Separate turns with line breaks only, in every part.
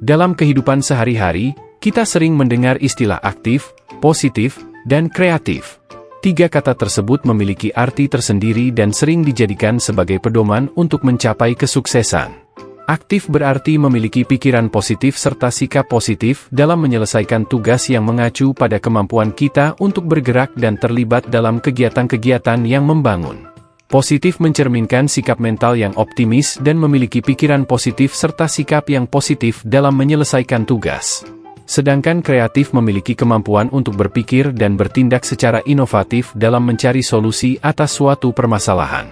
Dalam kehidupan sehari-hari, kita sering mendengar istilah aktif, positif, dan kreatif. Tiga kata tersebut memiliki arti tersendiri dan sering dijadikan sebagai pedoman untuk mencapai kesuksesan. Aktif berarti memiliki pikiran positif serta sikap positif dalam menyelesaikan tugas yang mengacu pada kemampuan kita untuk bergerak dan terlibat dalam kegiatan-kegiatan yang membangun. Positif mencerminkan sikap mental yang optimis dan memiliki pikiran positif serta sikap yang positif dalam menyelesaikan tugas. Sedangkan kreatif memiliki kemampuan untuk berpikir dan bertindak secara inovatif dalam mencari solusi atas suatu permasalahan.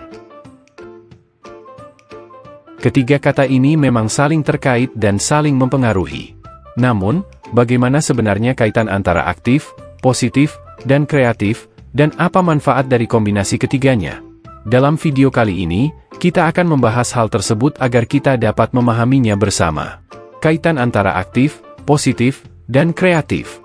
Ketiga kata ini memang saling terkait dan saling mempengaruhi. Namun, bagaimana sebenarnya kaitan antara aktif, positif, dan kreatif, dan apa manfaat dari kombinasi ketiganya? Dalam video kali ini, kita akan membahas hal tersebut agar kita dapat memahaminya bersama. Kaitan antara aktif, positif, dan kreatif.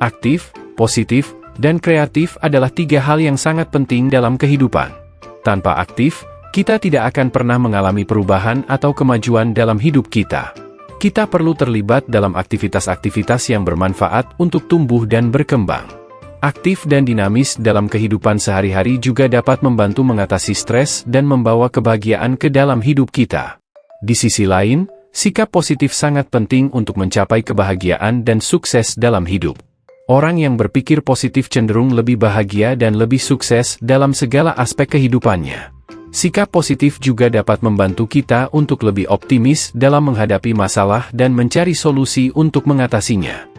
Aktif, positif, dan kreatif adalah tiga hal yang sangat penting dalam kehidupan. Tanpa aktif, kita tidak akan pernah mengalami perubahan atau kemajuan dalam hidup kita. Kita perlu terlibat dalam aktivitas-aktivitas yang bermanfaat untuk tumbuh dan berkembang. Aktif dan dinamis dalam kehidupan sehari-hari juga dapat membantu mengatasi stres dan membawa kebahagiaan ke dalam hidup kita. Di sisi lain, sikap positif sangat penting untuk mencapai kebahagiaan dan sukses dalam hidup. Orang yang berpikir positif cenderung lebih bahagia dan lebih sukses dalam segala aspek kehidupannya. Sikap positif juga dapat membantu kita untuk lebih optimis dalam menghadapi masalah dan mencari solusi untuk mengatasinya.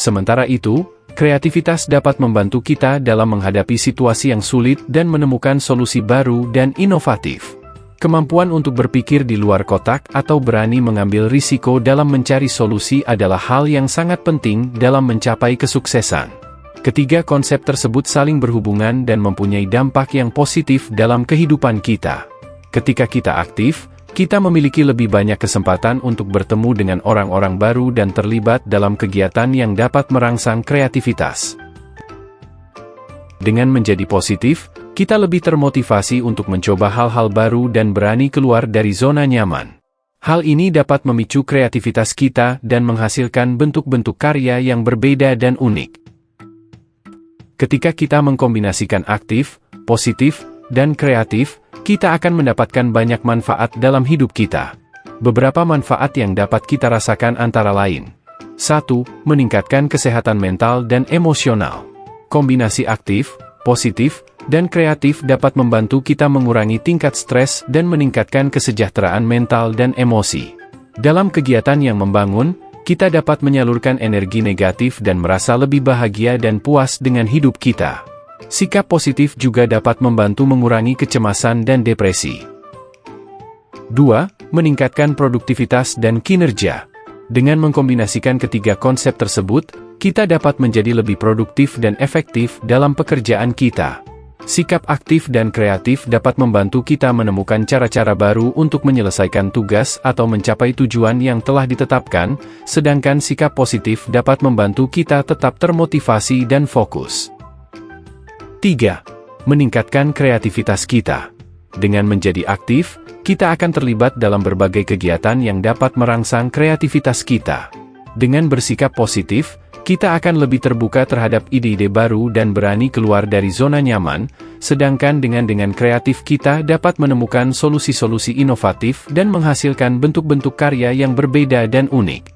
Sementara itu, kreativitas dapat membantu kita dalam menghadapi situasi yang sulit dan menemukan solusi baru dan inovatif. Kemampuan untuk berpikir di luar kotak atau berani mengambil risiko dalam mencari solusi adalah hal yang sangat penting dalam mencapai kesuksesan. Ketiga konsep tersebut saling berhubungan dan mempunyai dampak yang positif dalam kehidupan kita. Ketika kita aktif, kita memiliki lebih banyak kesempatan untuk bertemu dengan orang-orang baru dan terlibat dalam kegiatan yang dapat merangsang kreativitas. Dengan menjadi positif, kita lebih termotivasi untuk mencoba hal-hal baru dan berani keluar dari zona nyaman. Hal ini dapat memicu kreativitas kita dan menghasilkan bentuk-bentuk karya yang berbeda dan unik. Ketika kita mengkombinasikan aktif, positif, dan kreatif, kita akan mendapatkan banyak manfaat dalam hidup kita. Beberapa manfaat yang dapat kita rasakan antara lain. 1. Meningkatkan kesehatan mental dan emosional. Kombinasi aktif, positif, dan kreatif dapat membantu kita mengurangi tingkat stres dan meningkatkan kesejahteraan mental dan emosi. Dalam kegiatan yang membangun, kita dapat menyalurkan energi negatif dan merasa lebih bahagia dan puas dengan hidup kita. Sikap positif juga dapat membantu mengurangi kecemasan dan depresi. 2. Meningkatkan produktivitas dan kinerja. Dengan mengkombinasikan ketiga konsep tersebut, kita dapat menjadi lebih produktif dan efektif dalam pekerjaan kita. Sikap aktif dan kreatif dapat membantu kita menemukan cara-cara baru untuk menyelesaikan tugas atau mencapai tujuan yang telah ditetapkan, sedangkan sikap positif dapat membantu kita tetap termotivasi dan fokus. 3. Meningkatkan kreativitas kita. Dengan menjadi aktif, kita akan terlibat dalam berbagai kegiatan yang dapat merangsang kreativitas kita. Dengan bersikap positif, kita akan lebih terbuka terhadap ide-ide baru dan berani keluar dari zona nyaman, sedangkan dengan kreatif kita dapat menemukan solusi-solusi inovatif dan menghasilkan bentuk-bentuk karya yang berbeda dan unik.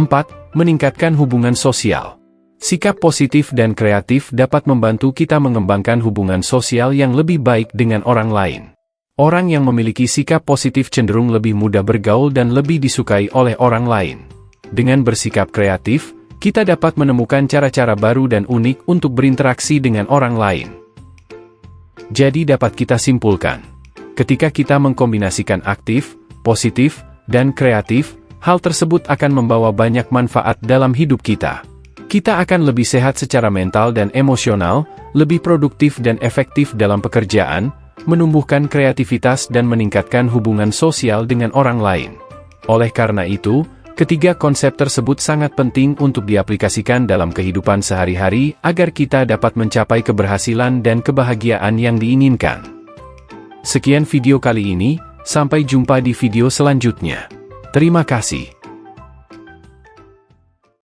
4. Meningkatkan hubungan sosial. Sikap positif dan kreatif dapat membantu kita mengembangkan hubungan sosial yang lebih baik dengan orang lain. Orang yang memiliki sikap positif cenderung lebih mudah bergaul dan lebih disukai oleh orang lain. Dengan bersikap kreatif, kita dapat menemukan cara-cara baru dan unik untuk berinteraksi dengan orang lain. Jadi dapat kita simpulkan, ketika kita mengkombinasikan aktif, positif, dan kreatif, hal tersebut akan membawa banyak manfaat dalam hidup kita. Kita akan lebih sehat secara mental dan emosional, lebih produktif dan efektif dalam pekerjaan, menumbuhkan kreativitas dan meningkatkan hubungan sosial dengan orang lain. Oleh karena itu, ketiga konsep tersebut sangat penting untuk diaplikasikan dalam kehidupan sehari-hari agar kita dapat mencapai keberhasilan dan kebahagiaan yang diinginkan. Sekian video kali ini, sampai jumpa di video selanjutnya. Terima kasih.